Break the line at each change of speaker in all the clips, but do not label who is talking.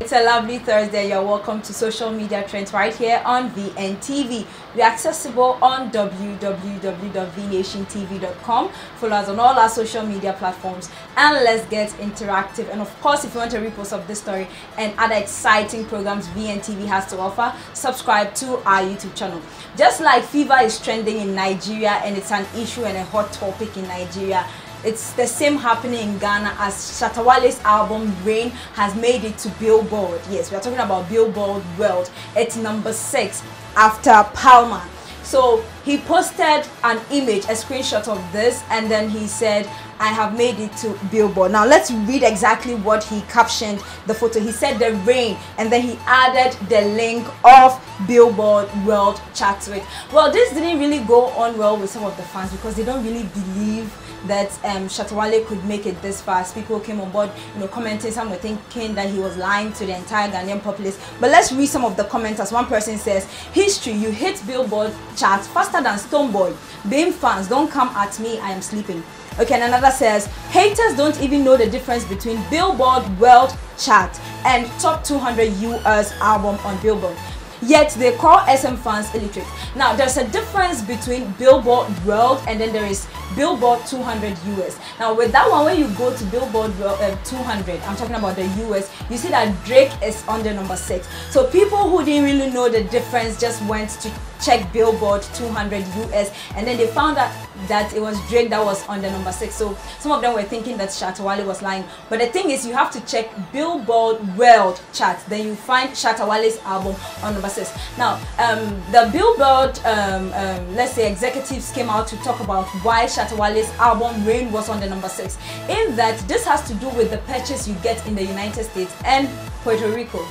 It's a lovely Thursday. You're welcome to Social Media Trends right here on VNTV. We're accessible on www.vnationtv.com. Follow us on all our social media platforms and let's get interactive. And of course, if you want a repost of this story and other exciting programs VNTV has to offer, subscribe to our YouTube channel. Just like fever is trending in Nigeria and it's an issue and a hot topic in Nigeria, it's the same happening in Ghana as Shatta Wale'S album Rain has made it to Billboard. Yes, we are talking about Billboard World. It's number 6 after Palma. So he posted an image, a screenshot of this, and then he said, I have made it to Billboard. Now let's read exactly what he captioned the photo. He said the rain, and then he added the link of Billboard World chart to it. Well, this didn't really go on well with some of the fans because they don't really believe that Shatta Wale could make it this fast. People came on board, commenting. Some were thinking that he was lying to the entire Ghanaian populace. But let's read some of the commenters. One person says, history, you hit Billboard charts faster than Stoneboy. Being fans, don't come at me, I am sleeping. Okay, and another says, haters don't even know the difference between Billboard World chart and top 200 US album on Billboard. Yet they call SM fans illiterate. Now there's a difference between Billboard World and then there is Billboard 200 US. Now with that one, when you go to Billboard World 200, I'm talking about the US, you see that Drake is on the number 6. So people who didn't really know the difference just went to check Billboard 200 US and then they found out that it was Drake that was on the number 6. So some of them were thinking that Shatta Wale was lying. But the thing is, you have to check Billboard World chart, then you find Shatta Wale's album on number 6. Now the Billboard let's say executives came out to talk about why Shatta Wale's album Rain was on the number 6, in that this has to do with the purchase you get in the United States and Puerto Rico.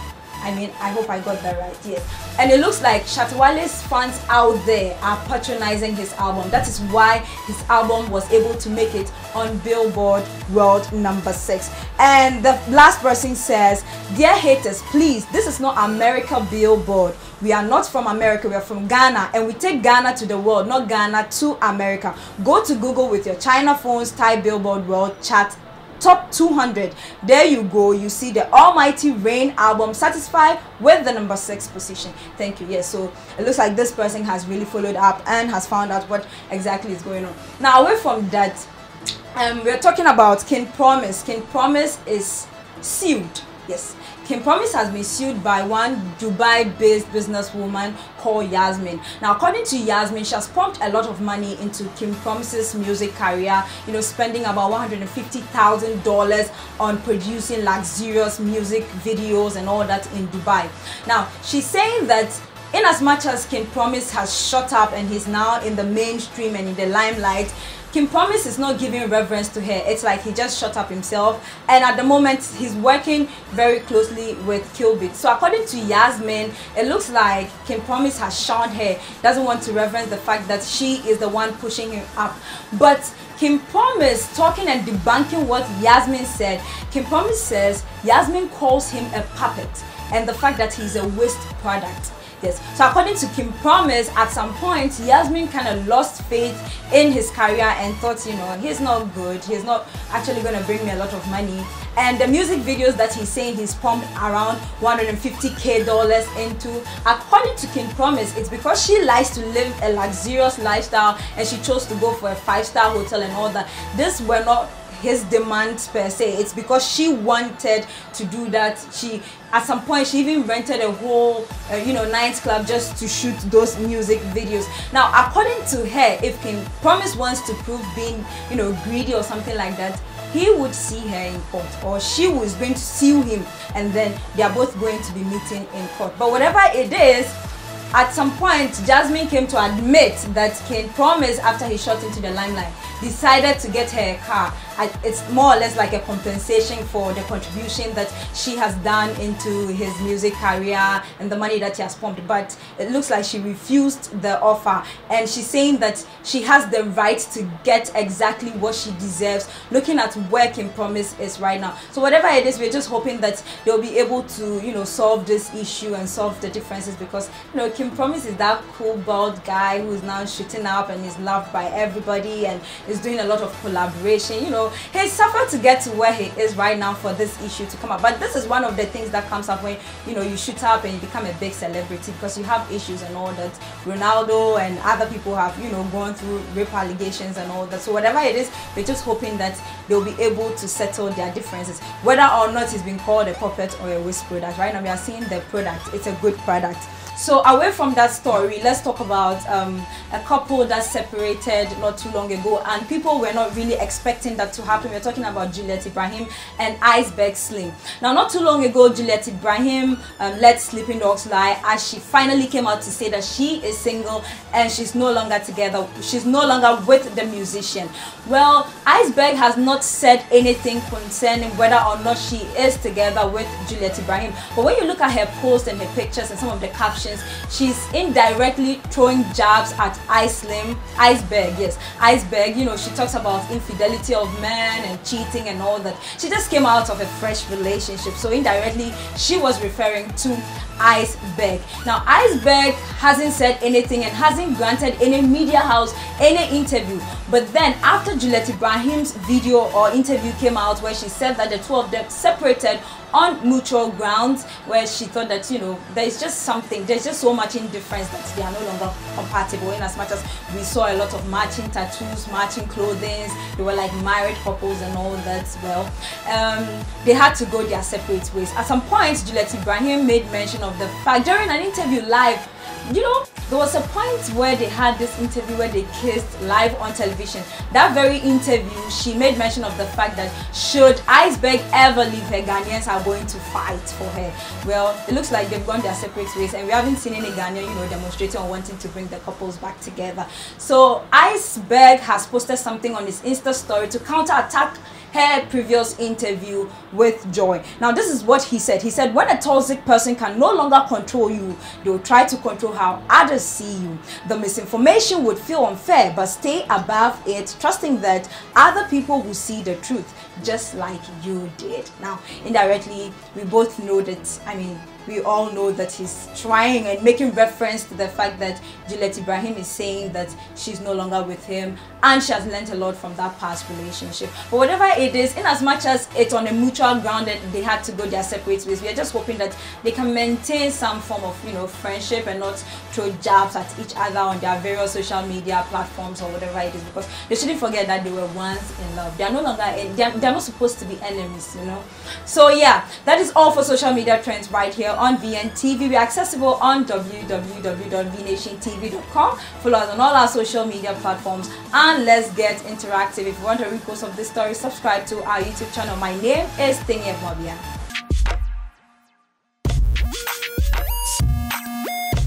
I mean, I hope I got that right, yes. And it looks like Shatta Wale's fans out there are patronizing his album. That is why his album was able to make it on Billboard World number 6. And the last person says, dear haters, please, this is not America Billboard. We are not from America, we are from Ghana, and we take Ghana to the world, not Ghana to America. Go to Google with your China phones, type Billboard World chart top 200. There you go, you see the almighty Rain album satisfied with the number 6 position. Thank you. Yes, so it looks like this person has really followed up and has found out what exactly is going on. Now away from that, we're talking about King Promise. King Promise is sued. Yes, King Promise has been sued by one Dubai-based businesswoman called Yasmin. Now, according to Yasmin, she has pumped a lot of money into King Promise's music career, spending about $150,000 on producing luxurious music videos and all that in Dubai. Now, she's saying that in as much as King Promise has shot up and he's now in the mainstream and in the limelight, King Promise is not giving reverence to her. It's like he just shut up himself, and at the moment he's working very closely with Kilbit. So according to Yasmin, it looks like King Promise has shunned her, doesn't want to reverence the fact that she is the one pushing him up. But King Promise, talking and debunking what Yasmin said, King Promise says Yasmin calls him a puppet and the fact that he's a waste product. Yes. So according to King Promise, at some point Yasmin kind of lost faith in his career and thought, he's not good, he's not actually going to bring me a lot of money. And the music videos that he's saying he's pumped around $150K into, according to King Promise, it's because she likes to live a luxurious lifestyle and she chose to go for a 5-star hotel and all that. These were not his demands per se. It's because she wanted to do that. At some point she even rented a whole nightclub just to shoot those music videos. Now according to her, if King Promise wants to prove being greedy or something like that, he would see her in court, or she was going to sue him, and then they are both going to be meeting in court. But whatever it is, at some point Jasmine came to admit that King Promise, after he shot into the limelight, decided to get her a car. It's more or less like a compensation for the contribution that she has done into his music career and the money that he has pumped. But it looks like she refused the offer, and she's saying that she has the right to get exactly what she deserves, looking at where King Promise is right now. So whatever it is, we're just hoping that they'll be able to solve this issue and solve the differences, because King Promise is that cool bald guy who is now shooting up and is loved by everybody and is doing a lot of collaboration. So he suffered to get to where he is right now for this issue to come up. But this is one of the things that comes up when, you know, you shoot up and you become a big celebrity, because you have issues and all that. Ronaldo and other people have, you know, gone through rape allegations and all that. So whatever it is, we're just hoping that they'll be able to settle their differences, whether or not he's been called a puppet or a waste product. Right now we are seeing the product. It's a good product. So away from that story, let's talk about a couple that separated not too long ago, and people were not really expecting that to happen. We're talking about Juliet Ibrahim and ICEBERG Slim. Now, not too long ago, Juliet Ibrahim let sleeping dogs lie, as she finally came out to say that she is single and she's no longer together. She's no longer with the musician. Well, ICEBERG has not said anything concerning whether or not she is together with Juliet Ibrahim. But when you look at her posts and her pictures and some of the captions, she's indirectly throwing jabs at ICEBERG. Yes, ICEBERG. You know, she talks about infidelity of men and cheating and all that. She just came out of a fresh relationship, so indirectly she was referring to ICEBERG. Now, ICEBERG hasn't said anything and hasn't granted any media house any interview. But then after Juliet Ibrahim's video or interview came out, where she said that the two of them separated on mutual grounds, where she thought that, you know, there's just so much indifference that they are no longer compatible, in as much as we saw a lot of matching tattoos, matching clothing, they were like married couples and all that. Well, they had to go their separate ways. At some point, Juliet Ibrahim made mention of the fact during an interview live, you know, there was a point where they had this interview where they kissed live on television. That very interview, she made mention of the fact that should ICEBERG ever leave her, Ghanaians are going to fight for her. Well, it looks like they've gone their separate ways, and we haven't seen any Ghanaian, you know, demonstrating or wanting to bring the couples back together. So ICEBERG has posted something on his Insta story to counterattack her previous interview with Joy. Now, this is what he said. He said, when a toxic person can no longer control you, they will try to control how others see you. The misinformation would feel unfair, but stay above it, trusting that other people will see the truth, just like you did. Now, indirectly, we both know that, I mean, we all know that he's trying and making reference to the fact that Juliet Ibrahim is saying that she's no longer with him and she has learned a lot from that past relationship. But whatever it is, in as much as it's on a mutual ground that they had to go their separate ways, we are just hoping that they can maintain some form of, you know, friendship and not throw jabs at each other on their various social media platforms or whatever it is, because they shouldn't forget that they were once in love. They are no longer they're not supposed to be enemies, you know. So yeah, that is all for social media trends right here on VNTV. We are accessible on www.vnationtv.com. Follow us on all our social media platforms, and let's get interactive. If you want a repost of this story, subscribe to our YouTube channel. My name is Tingyek Mobia.